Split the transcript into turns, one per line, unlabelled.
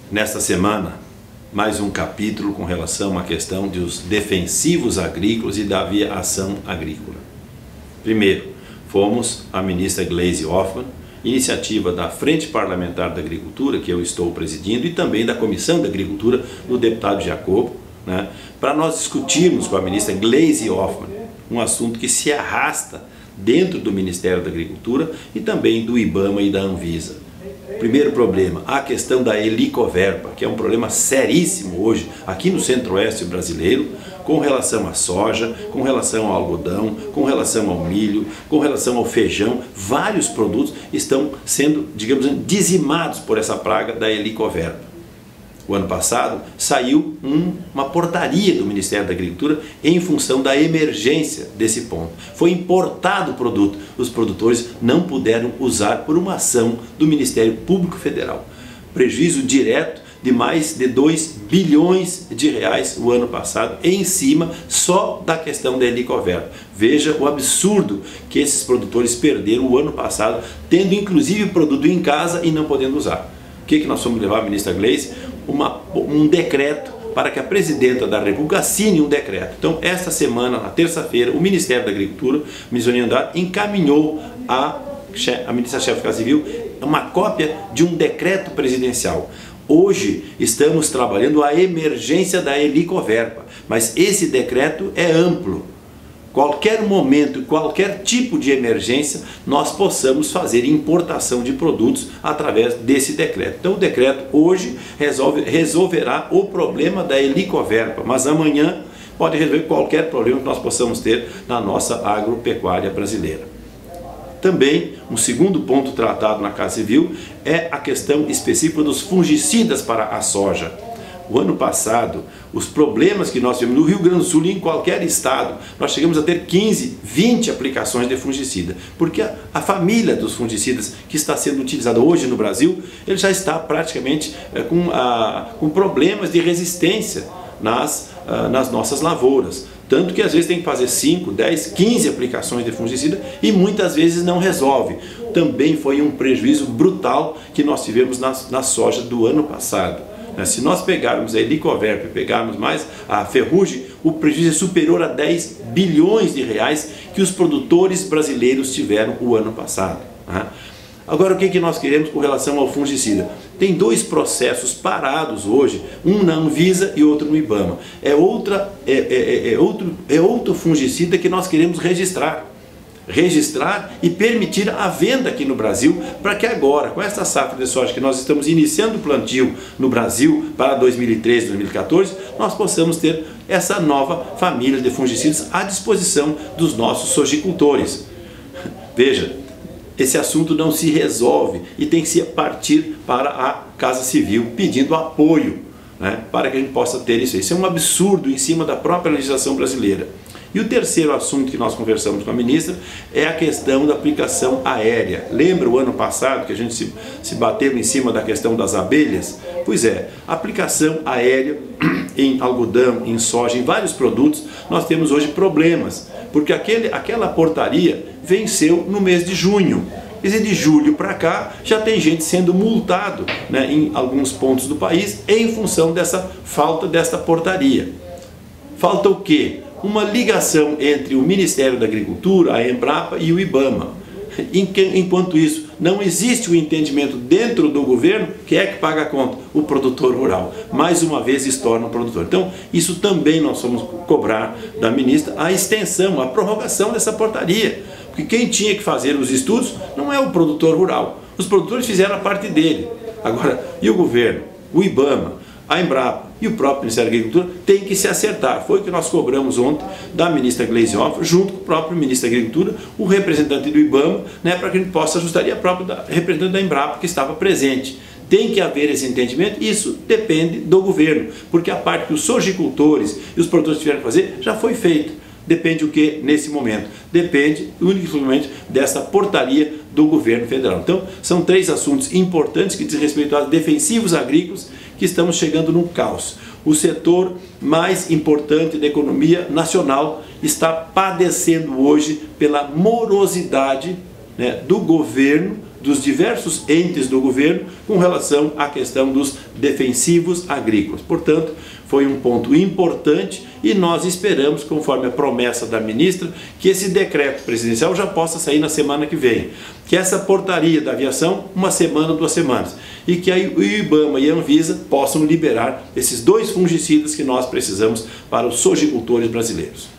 Nesta semana, mais um capítulo com relação à questão dos defensivos agrícolas e da aviação agrícola. Primeiro, fomos a ministra Gleisi Hoffmann, iniciativa da Frente Parlamentar da Agricultura, que eu estou presidindo, e também da Comissão da Agricultura, do deputado Jacobo, para nós discutirmos com a ministra Gleisi Hoffmann um assunto que se arrasta dentro do Ministério da Agricultura e também do IBAMA e da Anvisa. Primeiro problema, a questão da helicoverpa, que é um problema seríssimo hoje aqui no centro-oeste brasileiro, com relação à soja, com relação ao algodão, com relação ao milho, com relação ao feijão. Vários produtos estão sendo, digamos, dizimados por essa praga da helicoverpa. O ano passado saiu uma portaria do Ministério da Agricultura em função da emergência desse ponto. Foi importado o produto, os produtores não puderam usar por uma ação do Ministério Público Federal. Prejuízo direto de mais de 2 bilhões de reais o ano passado, em cima só da questão da helicoverpa. Veja o absurdo que esses produtores perderam o ano passado, tendo inclusive produto em casa e não podendo usar. O que nós fomos levar a ministra Gleisi? Um decreto para que a presidenta da República assine um decreto. Então, esta semana, na terça-feira, o Ministério da Agricultura, o ministro Andrade, encaminhou a ministra-chefe da Casa Civil uma cópia de um decreto presidencial. Hoje estamos trabalhando a emergência da helicoverpa, mas esse decreto é amplo. Qualquer momento, qualquer tipo de emergência, nós possamos fazer importação de produtos através desse decreto. Então o decreto hoje resolverá o problema da helicoverpa, mas amanhã pode resolver qualquer problema que nós possamos ter na nossa agropecuária brasileira. Também, um segundo ponto tratado na Casa Civil é a questão específica dos fungicidas para a soja. O ano passado, os problemas que nós tivemos no Rio Grande do Sul e em qualquer estado, nós chegamos a ter 15, 20 aplicações de fungicida, porque a família dos fungicidas que está sendo utilizada hoje no Brasil, ele já está praticamente com problemas de resistência nas nossas lavouras. Tanto que às vezes tem que fazer 5, 10, 15 aplicações de fungicida e muitas vezes não resolve. Também foi um prejuízo brutal que nós tivemos na soja do ano passado. Se nós pegarmos a helicoverpa e pegarmos mais a ferrugem, o prejuízo é superior a 10 bilhões de reais que os produtores brasileiros tiveram o ano passado. Agora, o que nós queremos com relação ao fungicida? Tem dois processos parados hoje, um na Anvisa e outro no IBAMA. É outro fungicida que nós queremos registrar e permitir a venda aqui no Brasil, para que agora, com essa safra de soja que nós estamos iniciando o plantio no Brasil para 2013, 2014, nós possamos ter essa nova família de fungicidas à disposição dos nossos sojicultores. Veja, esse assunto não se resolve e tem que se partir para a Casa Civil pedindo apoio, para que a gente possa ter isso. Isso é um absurdo em cima da própria legislação brasileira. E o terceiro assunto que nós conversamos com a ministra é a questão da aplicação aérea. Lembra o ano passado que a gente se bateu em cima da questão das abelhas? Pois é, aplicação aérea em algodão, em soja, em vários produtos, nós temos hoje problemas, porque aquela portaria venceu no mês de junho. Quer dizer, de julho para cá já tem gente sendo multado, em alguns pontos do país em função dessa falta desta portaria. Falta o quê? Uma ligação entre o Ministério da Agricultura, a Embrapa e o IBAMA. Enquanto isso, não existe o entendimento dentro do governo, quem é que paga a conta? O produtor rural. Mais uma vez estorna o produtor. Então, isso também nós vamos cobrar da ministra a extensão, a prorrogação dessa portaria. Porque quem tinha que fazer os estudos não é o produtor rural. Os produtores fizeram a parte dele. Agora, e o governo? O IBAMA, a Embrapa e o próprio Ministério da Agricultura tem que se acertar. Foi o que nós cobramos ontem da ministra Gleisi Hoffmann, junto com o próprio ministro da Agricultura, o representante do IBAMA, para que a gente possa ajustar, e a própria representante da Embrapa que estava presente. Tem que haver esse entendimento, isso depende do governo, porque a parte que os sojicultores e os produtores tiveram que fazer já foi feita. Depende o que nesse momento? Depende unicamente dessa portaria do governo federal. Então, são três assuntos importantes que dizem respeito aos defensivos agrícolas que estamos chegando num caos. O setor mais importante da economia nacional está padecendo hoje pela morosidade do governo dos diversos entes do governo com relação à questão dos defensivos agrícolas. Portanto, foi um ponto importante e nós esperamos, conforme a promessa da ministra, que esse decreto presidencial já possa sair na semana que vem. Que essa portaria da aviação, 1 semana, 2 semanas. E que o IBAMA e a Anvisa possam liberar esses 2 fungicidas que nós precisamos para os sojicultores brasileiros.